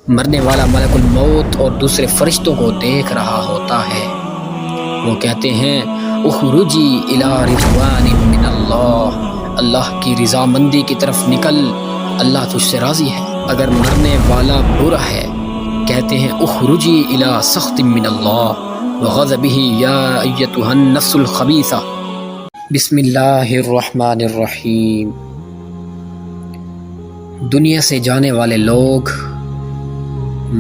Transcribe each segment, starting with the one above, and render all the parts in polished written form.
مرنے والا ملک الموت اور دوسرے فرشتوں کو دیکھ رہا ہوتا ہے۔ وہ کہتے ہیں اخرجی الی رضوان من اللہ، اللہ کی رضامندی کی طرف نکل، اللہ تجھ سے راضی ہے۔ اگر مرنے والا برا ہے کہتے ہیں اخرجی الی سخط من اللہ وغضبہ یا ایتھا النفس الخبیثہ۔ بسم اللہ الرحمن الرحیم۔ دنیا سے جانے والے لوگ،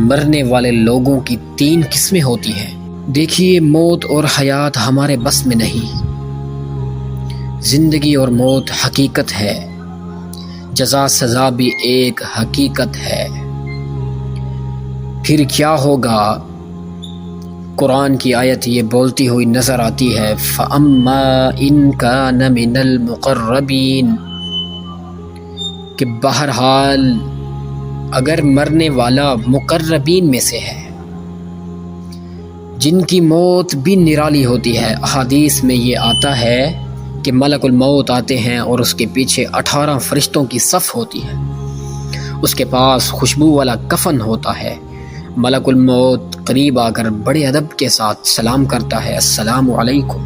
مرنے والے لوگوں کی 3 قسمیں ہوتی ہیں۔ دیکھیے، موت اور حیات ہمارے بس میں نہیں۔ زندگی اور موت حقیقت ہے، جزا سزا بھی ایک حقیقت ہے۔ پھر کیا ہوگا؟ قرآن کی آیت یہ بولتی ہوئی نظر آتی ہے فَأَمَّا إِن كَانَ مِنَ الْمُقَرَّبِينَ، کہ بہرحال اگر مرنے والا مقربین میں سے ہے، جن کی موت بھی نرالی ہوتی ہے۔ احادیث میں یہ آتا ہے کہ ملک الموت آتے ہیں اور اس کے پیچھے 18 فرشتوں کی صف ہوتی ہے، اس کے پاس خوشبو والا کفن ہوتا ہے۔ ملک الموت قریب آ کر بڑے ادب کے ساتھ سلام کرتا ہے، السلام علیکم۔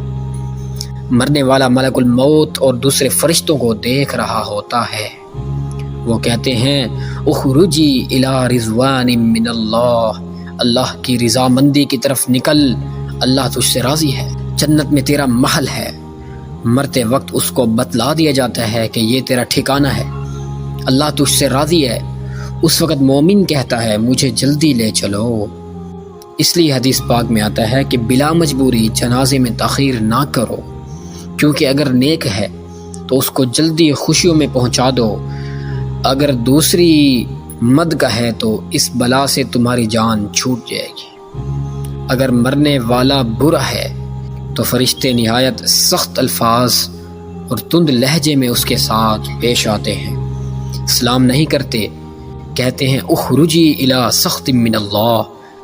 مرنے والا ملک الموت اور دوسرے فرشتوں کو دیکھ رہا ہوتا ہے۔ وہ کہتے ہیں اخرجی الی رضوان من اللہ، اللہ کی رضامندی کی طرف نکل، اللہ تجھ سے راضی ہے، جنت میں تیرا محل ہے۔ مرتے وقت اس کو بتلا دیا جاتا ہے کہ یہ تیرا ٹھکانہ ہے، اللہ تجھ سے راضی ہے۔ اس وقت مومن کہتا ہے مجھے جلدی لے چلو۔ اس لیے حدیث پاک میں آتا ہے کہ بلا مجبوری جنازے میں تاخیر نہ کرو، کیونکہ اگر نیک ہے تو اس کو جلدی خوشیوں میں پہنچا دو، اگر دوسری مد کا ہے تو اس بلا سے تمہاری جان چھوٹ جائے گی۔ اگر مرنے والا برا ہے تو فرشتے نہایت سخت الفاظ اور تند لہجے میں اس کے ساتھ پیش آتے ہیں، سلام نہیں کرتے، کہتے ہیں اخرجی الی سخط من اللہ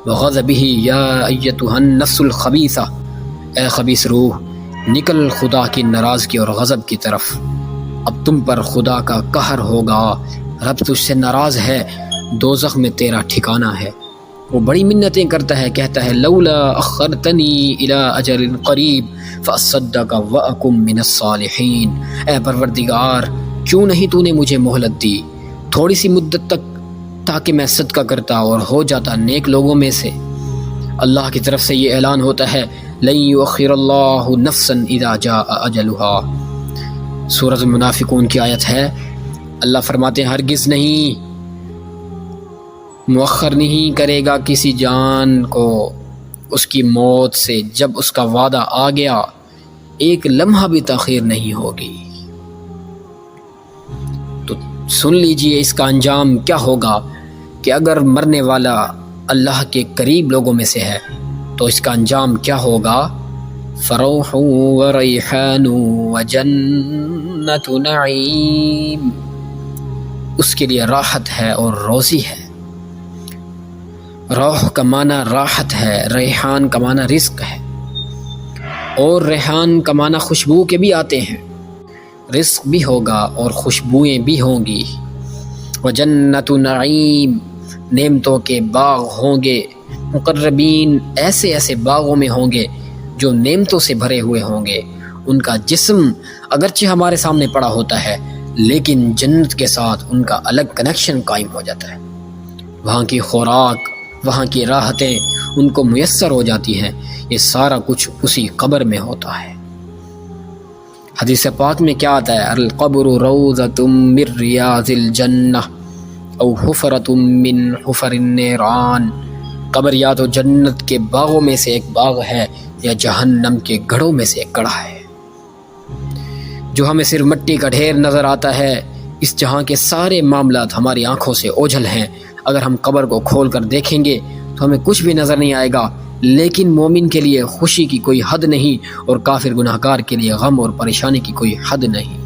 وغضبہ یا ایتھا النفس الخبیثہ، اے خبیث روح، نکل خدا کی ناراضگی اور غضب کی طرف، اب تم پر خدا کا قہر ہوگا، رب تجھ سے ناراض ہے، دوزخ میں تیرا ٹھکانہ ہے۔ وہ بڑی منتیں کرتا ہے، کہتا ہے لولا اخرتنی الی اجل قریب فاصدق واکن من الصالحین، اے پروردگار کیوں نہیں تو نے مجھے مہلت دی تھوڑی سی مدت تک، تاکہ میں صدقہ کرتا اور ہو جاتا نیک لوگوں میں سے۔ اللہ کی طرف سے یہ اعلان ہوتا ہے لن یؤخر اللہ نفسا اذا جاء اجلها۔ سورۃ المنافقون کی آیت ہے، اللہ فرماتے ہیں ہرگز نہیں، مؤخر نہیں کرے گا کسی جان کو اس کی موت سے، جب اس کا وعدہ آ گیا ایک لمحہ بھی تاخیر نہیں ہوگی۔ تو سن لیجئے اس کا انجام کیا ہوگا کہ اگر مرنے والا اللہ کے قریب لوگوں میں سے ہے تو اس کا انجام کیا ہوگا؟ فروح وریحان وجنت نعیم، اس کے لیے راحت ہے اور روزی ہے۔ روح کا معنی راحت ہے، ریحان کا معنی رزق ہے، اور ریحان کا معنی خوشبو کے بھی آتے ہیں، رزق بھی ہوگا اور خوشبوئیں بھی ہوں گی۔ وجنت نعیم، نعمتوں کے باغ ہوں گے، مقربین ایسے ایسے باغوں میں ہوں گے جو نعمتوں سے بھرے ہوئے ہوں گے۔ ان کا جسم اگرچہ ہمارے سامنے پڑا ہوتا ہے، لیکن جنت کے ساتھ ان کا الگ کنیکشن قائم ہو جاتا ہے، وہاں کی خوراک، وہاں کی راحتیں ان کو میسر ہو جاتی ہیں۔ یہ سارا کچھ اسی قبر میں ہوتا ہے۔ حدیث پاک میں کیا آتا ہے؟ القبر روضۃ من ریاض الجنہ او حفرۃ من حفر النیران، قبر یا تو جنت کے باغوں میں سے ایک باغ ہے یا جہنم کے گڑھوں میں سے ایک گڑھا ہے۔ جو ہمیں صرف مٹی کا ڈھیر نظر آتا ہے، اس جہاں کے سارے معاملات ہماری آنکھوں سے اوجھل ہیں۔ اگر ہم قبر کو کھول کر دیکھیں گے تو ہمیں کچھ بھی نظر نہیں آئے گا، لیکن مومن کے لیے خوشی کی کوئی حد نہیں اور کافر گناہگار کے لیے غم اور پریشانی کی کوئی حد نہیں۔